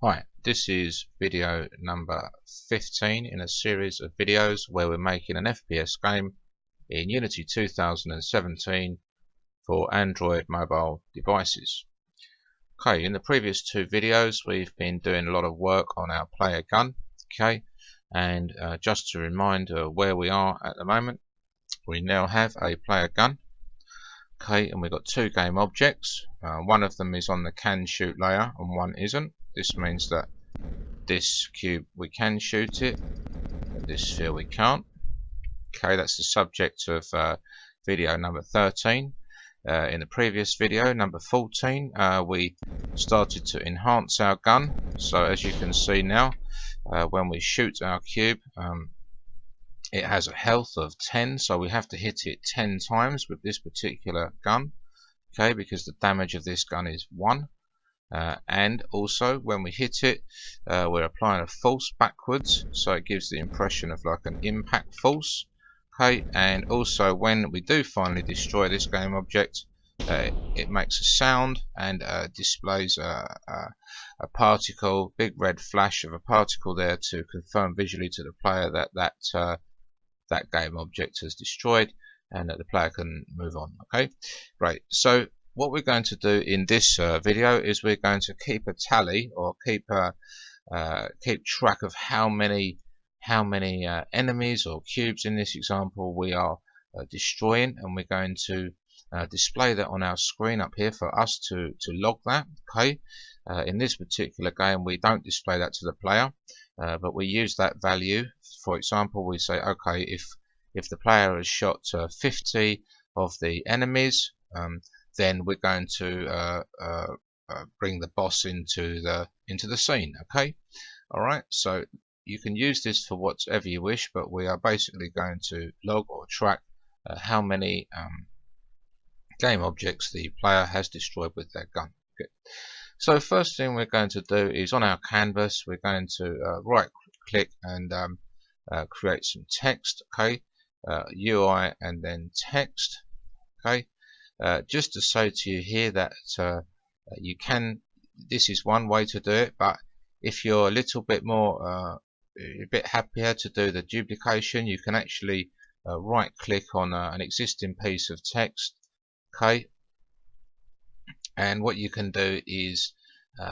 Right, this is video number 15 in a series of videos where we're making an FPS game in Unity 2017 for Android mobile devices. Okay, in the previous two videos we've been doing a lot of work on our player gun. Okay, and just to remind where we are at the moment, we now have a player gun. Okay, and we've got two game objects. One of them is on the can shoot layer and one isn't. This means that this cube we can shoot it, and this sphere we can't. Okay, that's the subject of video number 13. In the previous video, number 14, we started to enhance our gun. So as you can see now, when we shoot our cube, it has a health of 10, so we have to hit it 10 times with this particular gun. Okay, because the damage of this gun is 1. And also when we hit it, we're applying a force backwards, so it gives the impression of like an impact force. Okay, and also when we do finally destroy this game object, it makes a sound and displays a particle, big red flash of a particle there to confirm visually to the player that that game object has destroyed and that the player can move on. Okay, great. So what we're going to do in this video is we're going to keep a tally, or keep track of how many enemies or cubes in this example we are destroying, and we're going to display that on our screen up here for us to log that. Okay, in this particular game we don't display that to the player, but we use that value. For example, we say, okay, if the player has shot 50 of the enemies, then we're going to bring the boss into the scene. Okay, all right. So you can use this for whatever you wish, but we are basically going to log or track how many game objects the player has destroyed with their gun. Good. So first thing we're going to do is on our canvas we're going to right click and create some text. Okay, UI and then text. Okay. Just to say to you here that you can, this is one way to do it, but if you're a little bit more a bit happier to do the duplication, you can actually right click on an existing piece of text. Okay, and what you can do is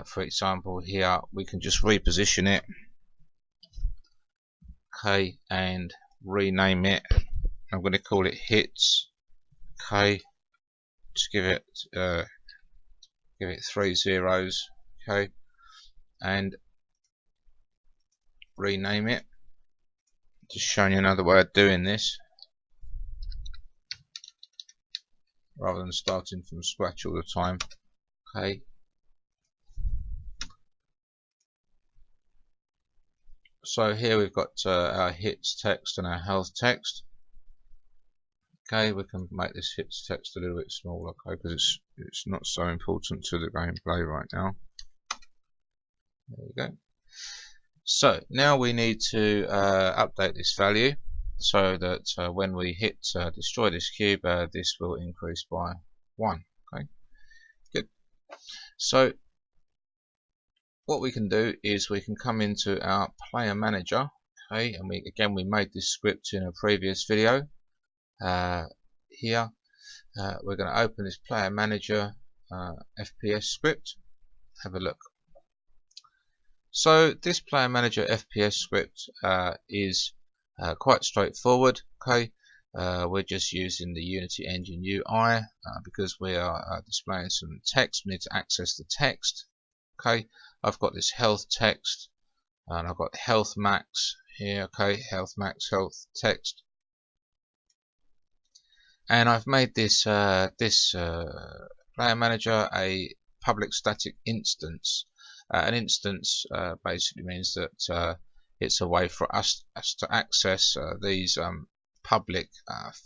for example here we can just reposition it, okay, and rename it. I'm going to call it hits. Okay, just give it 3 zeros, okay, and rename it. Just showing you another way of doing this rather than starting from scratch all the time. Okay, so here we've got our hits text and our health text. Okay, we can make this hits text a little bit smaller, okay, because it's not so important to the gameplay right now. There we go. So now we need to update this value so that when we hit destroy this cube, this will increase by 1. Okay, good. So what we can do is we can come into our player manager. Okay, and we made this script in a previous video. Here we're going to open this player manager FPS script. Have a look. So this player manager FPS script is quite straightforward. Okay, we're just using the Unity Engine UI because we are displaying some text. We need to access the text. Okay, I've got this health text and I've got health max here. Okay, health max, health text. And I've made this player manager a public static instance. An instance basically means that it's a way for us to access these public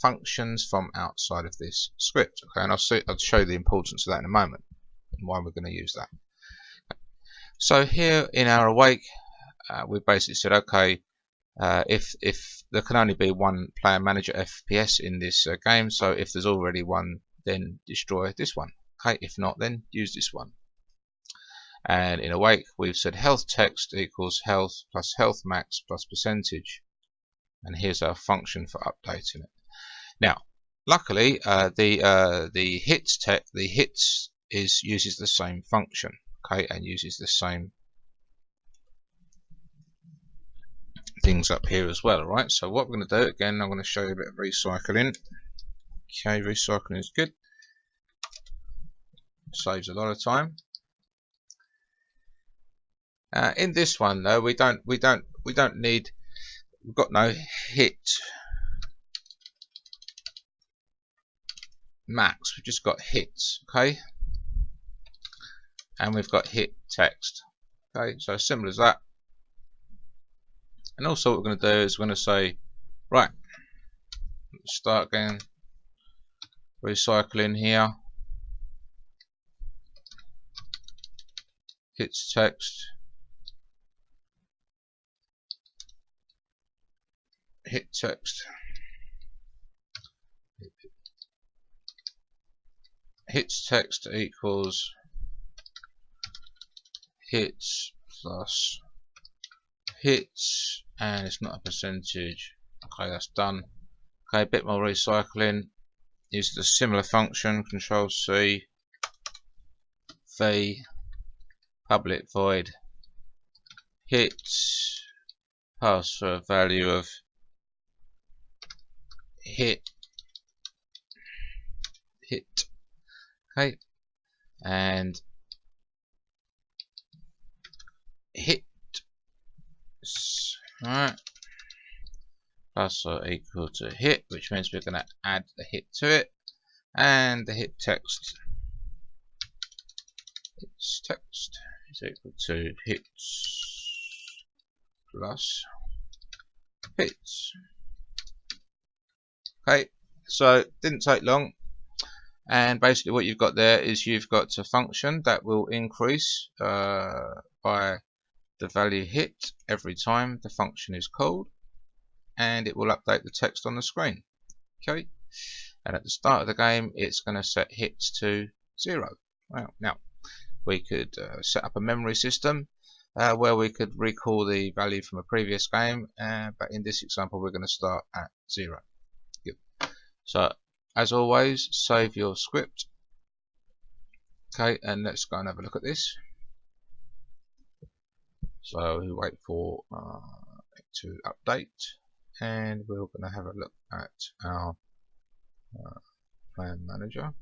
functions from outside of this script. Okay, and I'll show you the importance of that in a moment and why we're going to use that. So here in our awake, we basically said, okay, if there can only be one player manager FPS in this game, so if there's already one, then destroy this one. Okay, if not, then use this one. And in awake we've said health text equals health plus health max plus percentage, and here's our function for updating it. Now luckily the hits uses the same function, okay, and uses the same things up here as well. Alright, so what we're going to do, again, I'm going to show you a bit of recycling. Okay, recycling is good, saves a lot of time. In this one though, we don't need, we've got no hit max, we've just got hits, okay, and we've got hit text, okay, so simple as that. And also what we're going to do is we're going to say, right, let's start again, recycling here, hits text, hit text, hits text equals hits plus hits, and it's not a percentage. Okay, that's done. Okay, a bit more recycling. Use the similar function, Control C, v, public void, hits, pass for a value of hit, okay, and hit, alright, plus or equal to hit, which means we're going to add the hit to it, and the hit text is equal to hits plus hits. Okay, so didn't take long, and basically what you've got there is you've got a function that will increase by the value hit every time the function is called, and it will update the text on the screen. Okay, and at the start of the game it's going to set hits to 0. Well, now we could set up a memory system where we could recall the value from a previous game, but in this example we're going to start at 0. Good. So as always, save your script. Okay, and let's go and have a look at this. So we wait for it to update, and we're going to have a look at our plan manager.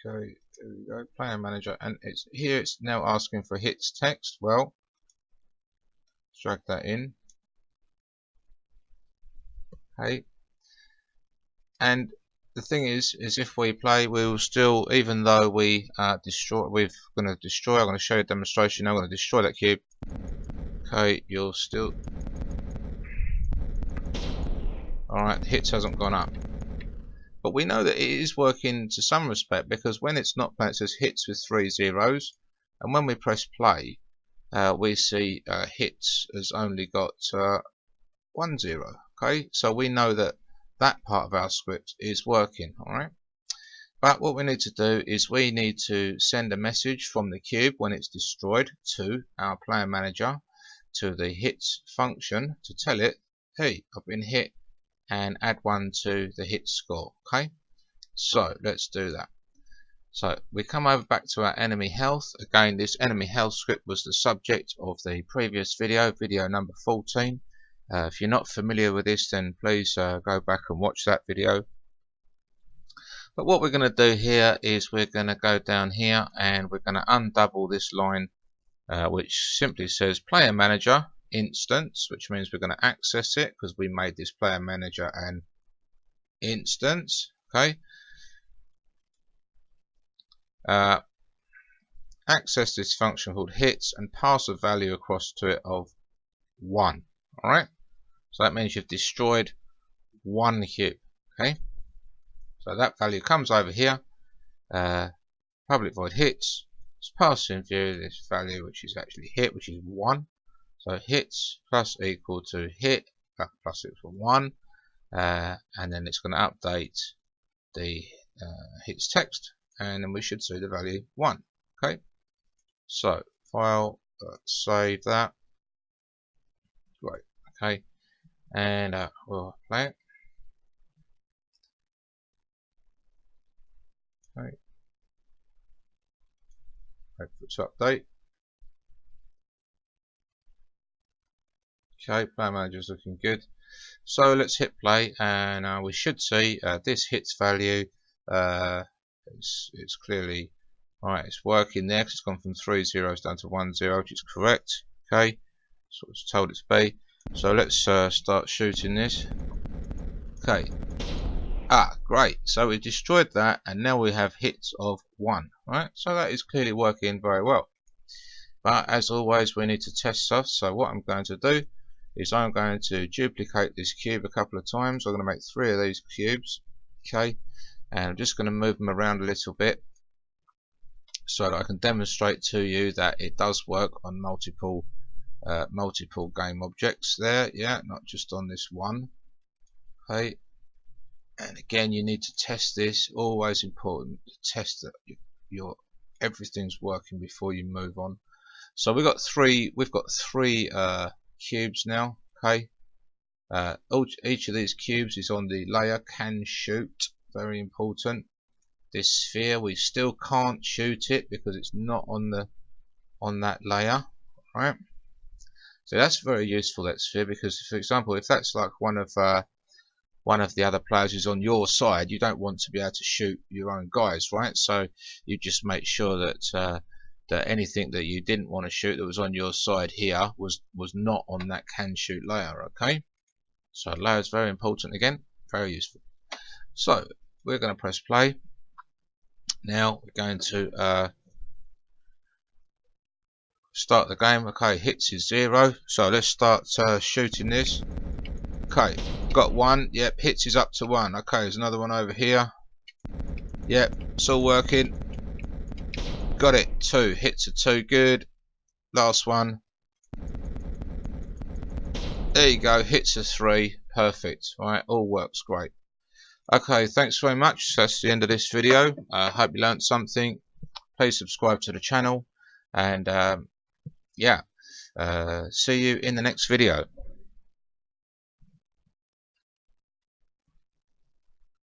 Okay, there we go, plan manager, and it's here. It's now asking for hits text. Well, drag that in. Okay, and the thing is if we play, we will still, even though we I'm going to show you a demonstration. I'm going to destroy that cube. Okay, you'll still, alright, the hits hasn't gone up, but we know that it is working to some respect, because when it's not playing it says hits with 3 zeros, and when we press play we see hits has only got 1 0. Okay, so we know that that part of our script is working. Alright, but what we need to do is we need to send a message from the cube when it's destroyed to our player manager, to the hits function, to tell it, hey, I've been hit, and add 1 to the hit score. Okay, so let's do that. So we come over back to our enemy health. Again, this enemy health script was the subject of the previous video number 14. If you're not familiar with this, then please go back and watch that video. But what we're going to do here is we're going to go down here and we're going to undouble this line, which simply says player manager instance, which means we're going to access it because we made this player manager an instance. Okay, access this function called hits and pass a value across to it of 1. Alright, so that means you've destroyed 1 cube. Okay, so that value comes over here, public void hits, it's passing through this value which is actually hit, which is 1. So hits plus equal to hit plus equal to 1, and then it's going to update the hits text, and then we should see the value 1. Okay, so file, save that. Great. Okay, and we'll play it. Okay, wait for it to update. Okay, player manager's looking good. So let's hit play, and we should see this hits value. It's clearly right. It's working there because it's gone from 3 zeros down to 1 0, which is correct. Okay, so it's told it to be. So let's start shooting this. Okay. Great. So we destroyed that, and now we have hits of 1. Right. So that is clearly working very well. But as always, we need to test stuff. So what I'm going to do is I'm going to duplicate this cube a couple of times. I'm going to make 3 of these cubes. Okay. And I'm just going to move them around a little bit so that I can demonstrate to you that it does work on multiple game objects there. Yeah, not just on this one. Okay. And again, you need to test this. Always important to test that everything's working before you move on. So we've got three cubes now. Okay. Each of these cubes is on the layer can shoot. Very important. This sphere, we still can't shoot it because it's not on that layer. Right. So that's very useful, that sphere, because for example, if that's like one of the other players who's on your side, you don't want to be able to shoot your own guys, right? So you just make sure that that anything that you didn't want to shoot that was on your side here was not on that can shoot layer. Okay, so layer is very important again, very useful. So we're going to press play. Now we're going to start the game. Okay, hits is 0, so let's start shooting this. Okay, got 1. Yep, hits is up to 1. Okay, there's another one over here. Yep, it's all working. Got it. 2 hits are 2. Good. Last one. There you go. Hits are 3. Perfect. All right, all works great. Okay, thanks very much. That's the end of this video. I hope you learned something. Please subscribe to the channel, and yeah, see you in the next video.